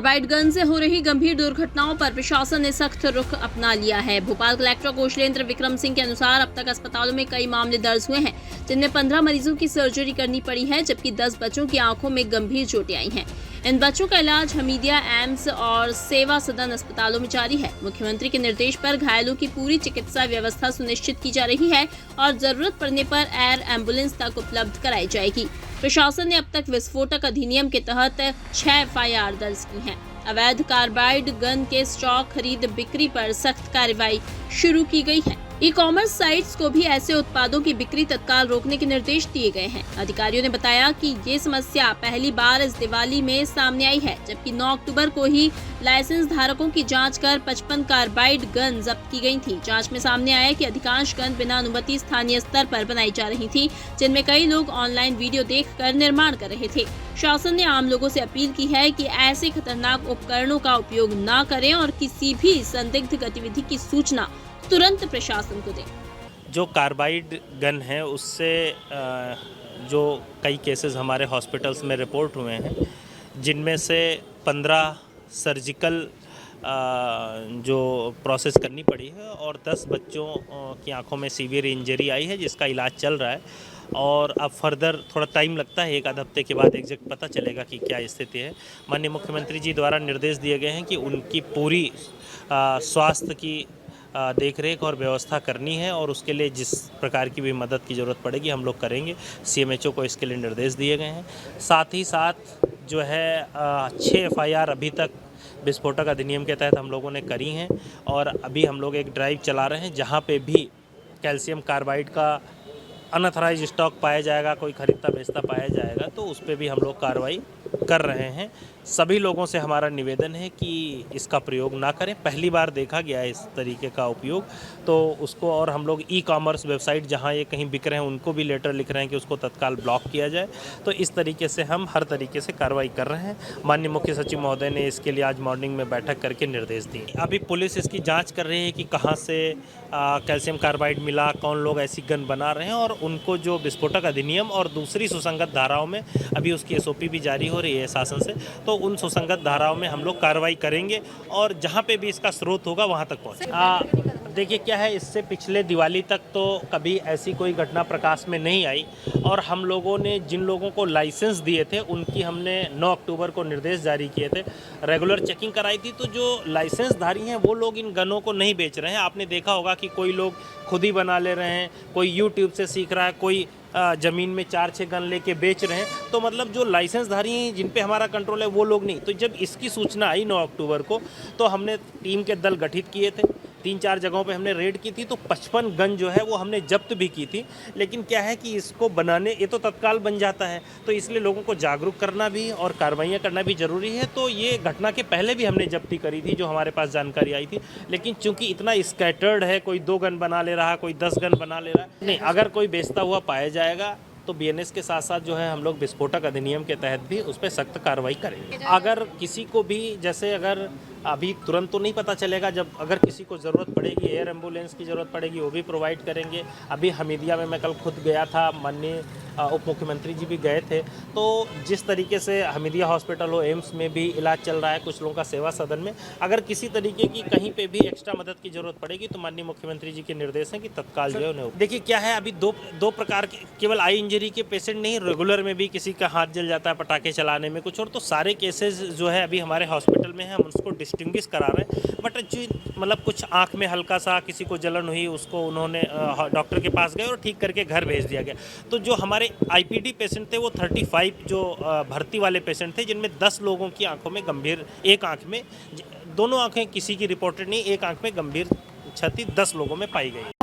Carbide gun से हो रही गंभीर दुर्घटनाओं पर प्रशासन ने सख्त रुख अपना लिया है। भोपाल कलेक्टर कौशलेंद्र विक्रम सिंह के अनुसार अब तक अस्पतालों में कई मामले दर्ज हुए हैं, जिनमें 15 मरीजों की सर्जरी करनी पड़ी है, जबकि 10 बच्चों की आंखों में गंभीर चोटें आई हैं। इन बच्चों का इलाज हमीदिया एम्स और सेवा सदन अस्पतालों में जारी है। मुख्यमंत्री के निर्देश पर घायलों की पूरी चिकित्सा व्यवस्था सुनिश्चित की जा रही है और जरूरत पड़ने पर एयर एम्बुलेंस तक उपलब्ध कराई जाएगी। प्रशासन ने अब तक विस्फोटक अधिनियम के तहत 6 FIR दर्ज की हैं। अवैध कार्बाइड गन के स्टॉक खरीद बिक्री पर सख्त कार्रवाई शुरू की गई है। ई-कॉमर्स साइट्स को भी ऐसे उत्पादों की बिक्री तत्काल रोकने के निर्देश दिए गए हैं। अधिकारियों ने बताया कि ये समस्या पहली बार इस दिवाली में सामने आई है, जबकि 9 अक्टूबर को ही लाइसेंस धारकों की जांच कर 55 कार्बाइड गन जब्त की गई थी। जांच में सामने आया कि अधिकांश गन बिना अनुमति स्थानीय स्तर पर बनाई जा रही थी, जिनमें कई लोग ऑनलाइन वीडियो देखकर निर्माण कर रहे थे। शासन ने आम लोगों से अपील की है कि ऐसे खतरनाक उपकरणों का उपयोग न करें और किसी भी संदिग्ध गतिविधि की सूचना तुरंत प्रशासन को दें। जो कार्बाइड गन है उससे जो कई केसेस हमारे हॉस्पिटल्स में रिपोर्ट हुए हैं, जिनमें से 15 सर्जिकल जो प्रोसेस करनी पड़ी है और 10 बच्चों की आंखों में सीवियर इंजरी आई है, जिसका इलाज चल रहा है। और अब फर्दर थोड़ा टाइम लगता है, 1 आध हफ्ते के बाद एग्जैक्ट पता चलेगा कि क्या स्थिति है। माननीय मुख्यमंत्री जी द्वारा निर्देश दिए गए हैं कि उनकी पूरी स्वास्थ्य की देख रेख और व्यवस्था करनी है और उसके लिए जिस प्रकार की भी मदद की ज़रूरत पड़ेगी हम लोग करेंगे। CMHO को इसके लिए निर्देश दिए गए हैं। साथ ही साथ जो है 6 FIR अभी तक विस्फोटक अधिनियम के तहत हम लोगों ने करी हैं और अभी हम लोग एक ड्राइव चला रहे हैं जहां पे भी कैल्शियम कार्बाइड का अनऑथराइज स्टॉक पाया जाएगा, कोई खरीदता बेचता पाया जाएगा, तो उस पर भी हम लोग कार्रवाई कर रहे हैं। सभी लोगों से हमारा निवेदन है कि इसका प्रयोग ना करें। पहली बार देखा गया है इस तरीके का उपयोग, तो उसको और हम लोग ई-कॉमर्स वेबसाइट जहां ये कहीं बिक रहे हैं उनको भी लेटर लिख रहे हैं कि उसको तत्काल ब्लॉक किया जाए। तो इस तरीके से हम हर तरीके से कार्रवाई कर रहे हैं। माननीय मुख्य सचिव महोदय ने इसके लिए आज मॉर्निंग में बैठक करके निर्देश दिए। अभी पुलिस इसकी जाँच कर रही है कि कहाँ से कैल्शियम कार्बाइड मिला, कौन लोग ऐसी गन बना रहे हैं, और उनको जो विस्फोटक अधिनियम और दूसरी सुसंगत धाराओं में अभी उसकी SOP भी जारी हो रही है शासन से, तो उन सुसंगत धाराओं में हम लोग कार्रवाई करेंगे और जहां पे भी इसका स्रोत होगा वहां तक पहुंचे। देखिए क्या है, इससे पिछले दिवाली तक तो कभी ऐसी कोई घटना प्रकाश में नहीं आई और हम लोगों ने जिन लोगों को लाइसेंस दिए थे उनकी हमने 9 अक्टूबर को निर्देश जारी किए थे, रेगुलर चेकिंग कराई थी। तो जो लाइसेंसधारी हैं वो लोग इन गनों को नहीं बेच रहे हैं। आपने देखा होगा कि कोई लोग खुद ही बना ले रहे हैं, कोई यूट्यूब से सीख रहा है, कोई ज़मीन में 4-6 गन लेके बेच रहे हैं। तो मतलब जो लाइसेंसधारी हैं जिन पे हमारा कंट्रोल है वो लोग नहीं। तो जब इसकी सूचना आई 9 अक्टूबर को, तो हमने टीम के दल गठित किए थे, 3-4 जगहों पे हमने रेड की थी, तो 55 गन जो है वो हमने जब्त भी की थी। लेकिन क्या है कि इसको बनाने ये तो तत्काल बन जाता है, तो इसलिए लोगों को जागरूक करना भी और कार्रवाइयाँ करना भी ज़रूरी है। तो ये घटना के पहले भी हमने जब्ती करी थी जो हमारे पास जानकारी आई थी, लेकिन चूंकि इतना स्कैटर्ड है, कोई 2 गन बना ले रहा है, कोई 10 गन बना ले रहा है, नहीं, अगर कोई बेचता हुआ पाया जाएगा तो BNS के साथ साथ जो है हम लोग विस्फोटक अधिनियम के तहत भी उस पर सख्त कार्रवाई करेंगे। अगर किसी को भी जैसे अगर अभी तुरंत तो नहीं पता चलेगा, जब अगर किसी को ज़रूरत पड़ेगी, एयर एम्बुलेंस की ज़रूरत पड़ेगी, वो भी प्रोवाइड करेंगे। अभी हमीदिया में मैं कल खुद गया था, माननीय उप मुख्यमंत्री जी भी गए थे। तो जिस तरीके से हमीदिया हॉस्पिटल हो, एम्स में भी इलाज चल रहा है, कुछ लोगों का सेवा सदन में, अगर किसी तरीके की कहीं पे भी एक्स्ट्रा मदद की ज़रूरत पड़ेगी तो माननीय मुख्यमंत्री जी के निर्देश हैं कि तत्काल जो है उन्हें। देखिए क्या है, अभी दो प्रकार के, केवल आई इंजरी के पेशेंट नहीं, रेगुलर में भी किसी का हाथ जल जाता है पटाखे चलाने में कुछ, और तो सारे केसेस जो है अभी हमारे हॉस्पिटल में है, हम उसको डिस्टिंग्विश करा रहे हैं। बट मतलब कुछ आँख में हल्का सा किसी को जलन हुई, उसको उन्होंने डॉक्टर के पास गए और ठीक करके घर भेज दिया गया। तो जो हमारे IPD पेशेंट थे वो 35 जो भर्ती वाले पेशेंट थे, जिनमें 10 लोगों की आंखों में गंभीर, एक आंख में, दोनों आंखें किसी की रिपोर्टेड नहीं, एक आंख में गंभीर क्षति 10 लोगों में पाई गई।